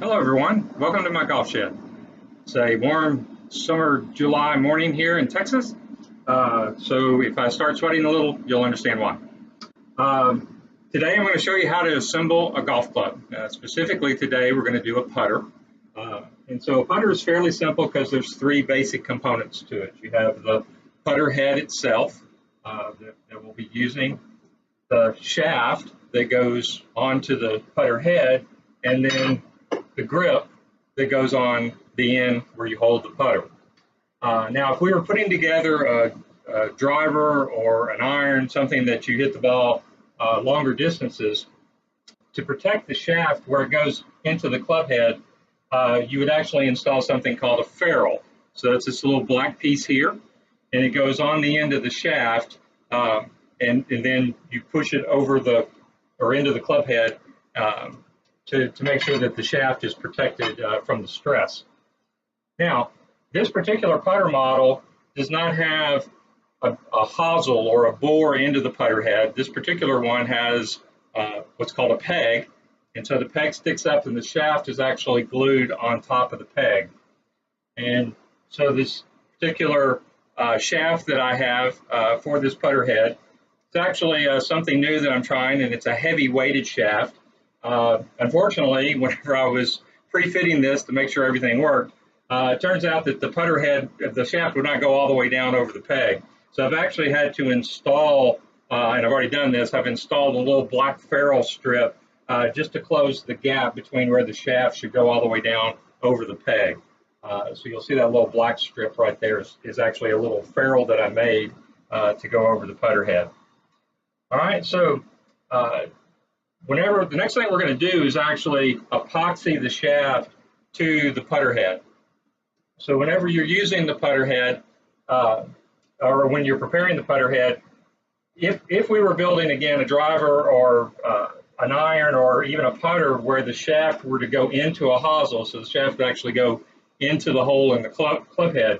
Hello everyone, welcome to my golf shed. It's a warm summer July morning here in Texas. So if I start sweating a little, you'll understand why. Today I'm going to show you how to assemble a golf club. Specifically today we're going to do a putter. And so a putter is fairly simple because there's three basic components to it. You have the putter head itself that we'll be using, the shaft that goes onto the putter head, and then the grip that goes on the end where you hold the putter. Now, if we were putting together a driver or an iron, something that you hit the ball longer distances, to protect the shaft where it goes into the club head, you would actually install something called a ferrule. So it's this little black piece here, and it goes on the end of the shaft, and then you push it over into the club head to make sure that the shaft is protected from the stress. Now, this particular putter model does not have a hosel or a bore into the putter head. This particular one has what's called a peg, and so the peg sticks up and the shaft is actually glued on top of the peg. And so this particular shaft that I have for this putter head, it's actually something new that I'm trying, and it's a heavy weighted shaft. Unfortunately, whenever I was pre-fitting this to make sure everything worked, it turns out that the putter head, the shaft would not go all the way down over the peg. So I've actually had to install, and I've already done this, I've installed a little black ferrule strip just to close the gap between where the shaft should go all the way down over the peg. So you'll see that little black strip right there is actually a little ferrule that I made to go over the putter head. All right, so the next thing we're going to do is actually epoxy the shaft to the putter head. So whenever you're using the putter head, or when you're preparing the putter head, if we were building, again, a driver or an iron or even a putter where the shaft were to go into a hosel, so the shaft would actually go into the hole in the club head,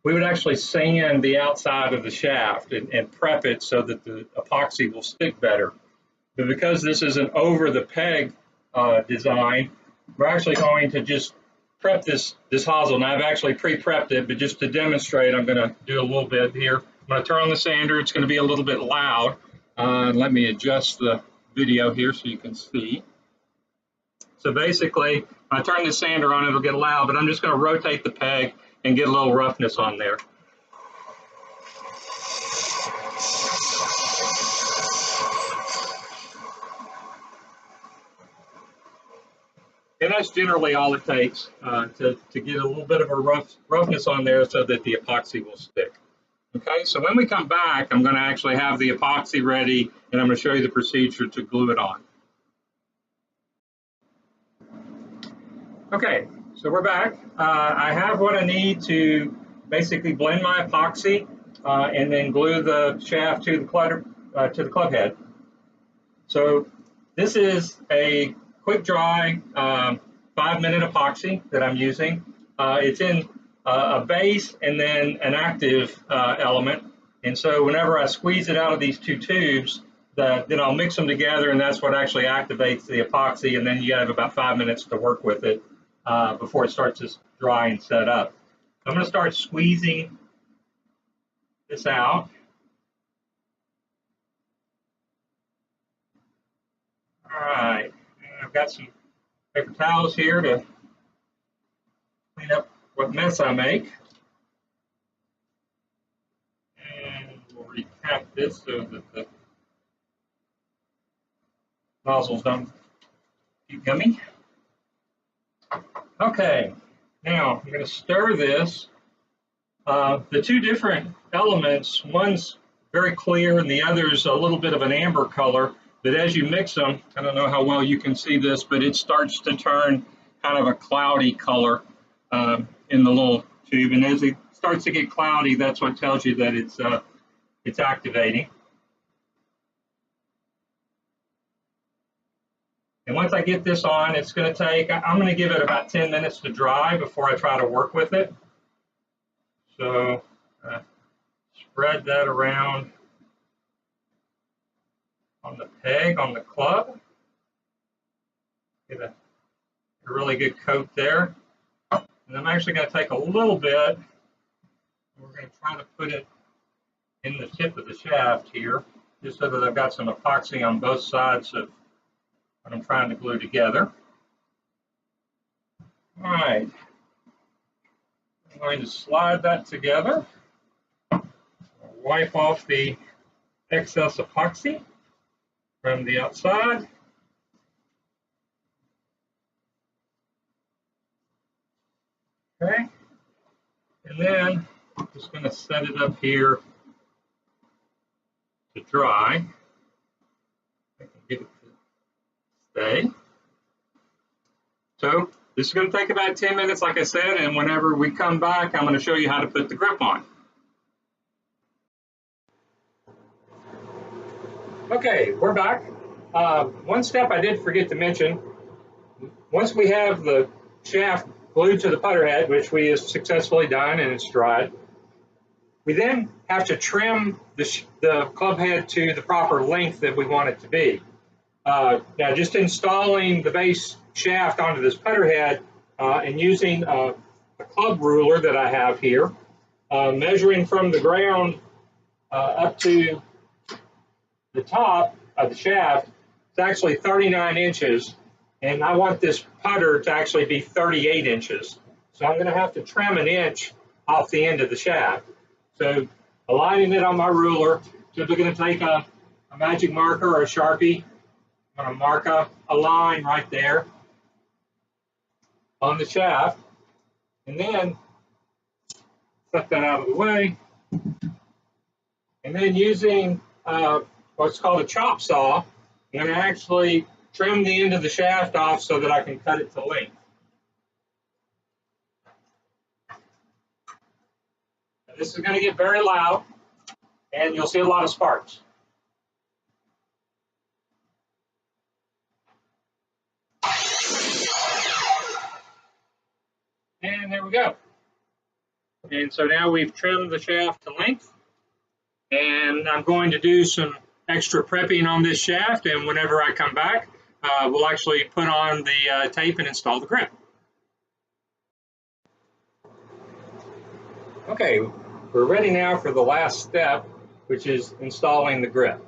we would actually sand the outside of the shaft and prep it so that the epoxy will stick better. But because this is an over the peg design, we're actually going to just prep this hosel. Now I've actually pre-prepped it, but just to demonstrate, I'm going to do a little bit here. I'm going to turn on the sander. It's going to be a little bit loud. Let me adjust the video here so you can see. So basically, if I turn the sander on, it'll get loud, but I'm just going to rotate the peg and get a little roughness on there. And that's generally all it takes to get a little bit of a roughness on there so that the epoxy will stick. Okay, so when we come back, I'm going to actually have the epoxy ready, and I'm going to show you the procedure to glue it on. Okay, so we're back. I have what I need to basically blend my epoxy and then glue the shaft to the club head. So this is a quick dry 5-minute epoxy that I'm using. It's in a base and then an active element. And so whenever I squeeze it out of these two tubes, then I'll mix them together, and that's what actually activates the epoxy. And then you have about 5 minutes to work with it before it starts to dry and set up. So I'm going to start squeezing this out. All right, I've got some paper towels here to clean up what mess I make. And we'll recap this so that the nozzles don't keep coming. Okay, now I'm going to stir this. The two different elements, one's very clear and the other's a little bit of an amber color, but as you mix them, I don't know how well you can see this, but it starts to turn kind of a cloudy color in the little tube, and as it starts to get cloudy, that's what tells you that it's activating. And once I get this on, it's going to take, I'm going to give it about 10 minutes to dry before I try to work with it. So spread that around on the peg on the club. Get a a really good coat there. And I'm actually going to take a little bit, and we're going to try to put it in the tip of the shaft here, just so that I've got some epoxy on both sides of what I'm trying to glue together. All right, I'm going to slide that together, wipe off the excess epoxy from the outside. Okay, and then I'm just going to set it up here to dry. I can get it to stay. So this is going to take about 10 minutes, like I said, and whenever we come back, I'm going to show you how to put the grip on. Okay, we're back. One step I did forget to mention, once we have the shaft glued to the putter head, which we have successfully done and it's dried, we then have to trim the club head to the proper length that we want it to be. Now, just installing the base shaft onto this putter head and using a club ruler that I have here, measuring from the ground up to the top of the shaft, it's actually 39 inches, and I want this putter to actually be 38 inches. So I'm going to have to trim an inch off the end of the shaft. So aligning it on my ruler, simply going to take a magic marker or a Sharpie. I'm going to mark a line right there on the shaft, and then set that out of the way. And then using what's called a chop saw, I'm going to actually trim the end of the shaft off so that I can cut it to length. Now, this is going to get very loud, and you'll see a lot of sparks. And there we go. And so now we've trimmed the shaft to length, and I'm going to do some extra prepping on this shaft, and whenever I come back, we'll actually put on the tape and install the grip. Okay, we're ready now for the last step, which is installing the grip.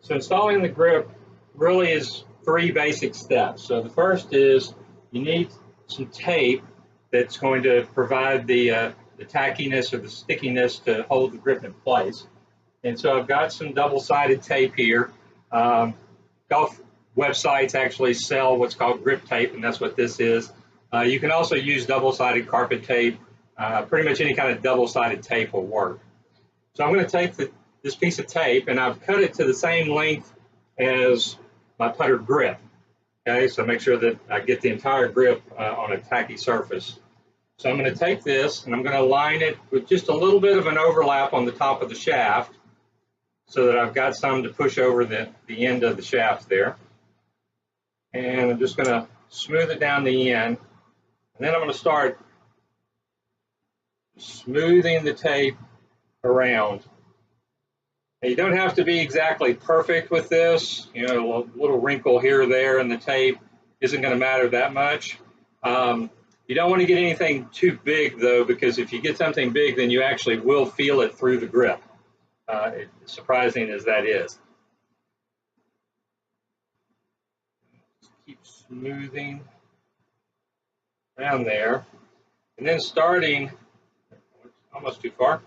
So installing the grip really is 3 basic steps. So the first is you need some tape that's going to provide the tackiness or the stickiness to hold the grip in place. And so I've got some double-sided tape here. Golf websites actually sell what's called grip tape, and that's what this is. You can also use double-sided carpet tape. Pretty much any kind of double-sided tape will work. So I'm going to take this piece of tape, and I've cut it to the same length as my putter grip. Okay, so make sure that I get the entire grip on a tacky surface. So I'm going to take this, and I'm going to line it with just a little bit of an overlap on the top of the shaft, so that I've got some to push over the end of the shaft there. And I'm just going to smooth it down the end. And then I'm going to start smoothing the tape around. Now, you don't have to be exactly perfect with this. You know, a little wrinkle here or there in the tape isn't going to matter that much. You don't want to get anything too big, though, because if you get something big, then you actually will feel it through the grip. Surprising as that is. Just keep smoothing around there. And then starting, almost too far,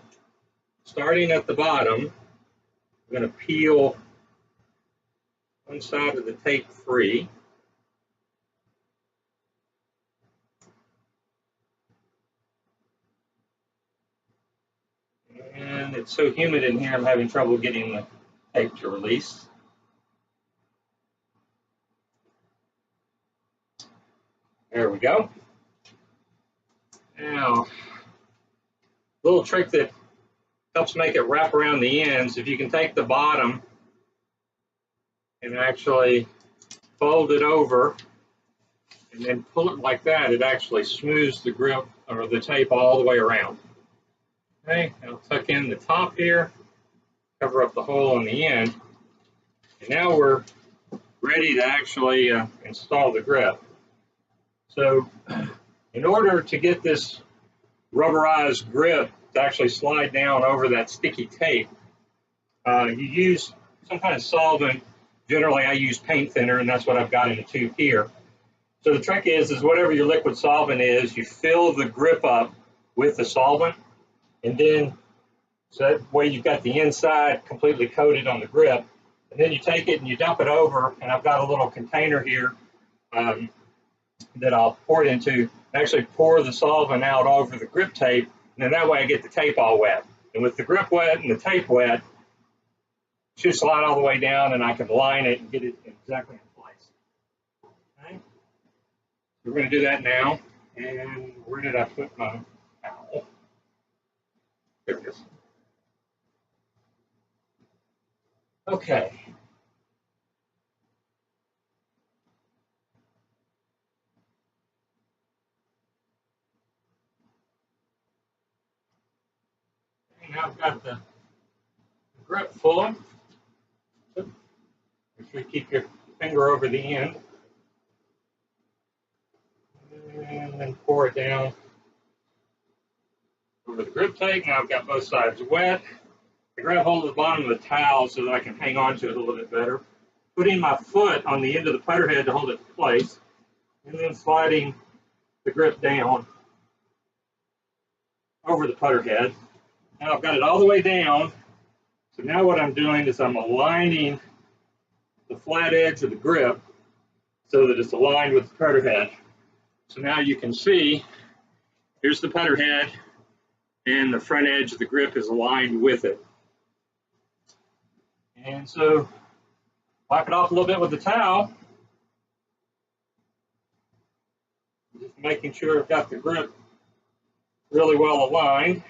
starting at the bottom, I'm going to peel one side of the tape free. And it's so humid in here, I'm having trouble getting the tape to release. There we go. Now, a little trick that helps make it wrap around the ends, if you can take the bottom and actually fold it over and then pull it like that, it actually smooths the grip or the tape all the way around. Okay, I'll tuck in the top here, cover up the hole on the end, and now we're ready to actually install the grip. So in order to get this rubberized grip to actually slide down over that sticky tape, you use some kind of solvent. Generally, I use paint thinner, and that's what I've got in a tube here. So the trick is whatever your liquid solvent is, you fill the grip up with the solvent, and then so that way you've got the inside completely coated on the grip, and then you take it and you dump it over, and I've got a little container here that I'll pour it into. Actually pour the solvent out over the grip tape, and then that way I get the tape all wet. And with the grip wet and the tape wet, it should slide all the way down, and I can line it and get it exactly in place. Okay. We're going to do that now. And where did I put my towel? There it is. Okay. Now I've got the grip full. Make sure you keep your finger over the end. And then pour it down over the grip tape. Now I've got both sides wet. I grab hold of the bottom of the towel so that I can hang on to it a little bit better. Putting my foot on the end of the putter head to hold it in place, and then sliding the grip down over the putter head. Now I've got it all the way down. So now what I'm doing is I'm aligning the flat edge of the grip so that it's aligned with the putter head. So now you can see, here's the putter head, and the front edge of the grip is aligned with it. And so wipe it off a little bit with the towel, just making sure I've got the grip really well aligned.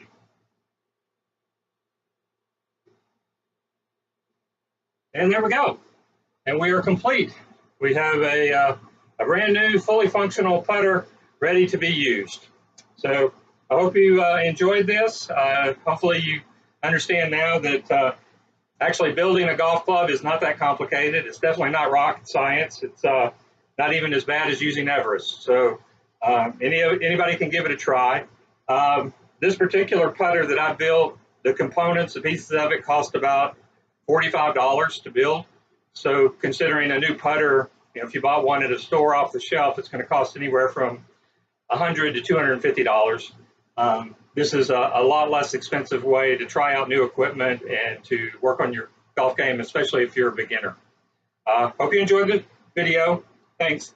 And there we go. And we are complete. We have a brand new, fully functional putter ready to be used. So I hope you enjoyed this. Hopefully you understand now that actually building a golf club is not that complicated. It's definitely not rocket science. It's not even as bad as using Everest. So anybody can give it a try. This particular putter that I built, the components, the pieces of it cost about $45 to build. So considering a new putter, if you bought one at a store off the shelf, it's going to cost anywhere from $100 to $250. This is a lot less expensive way to try out new equipment and to work on your golf game, especially if you're a beginner. Hope you enjoyed the video. Thanks.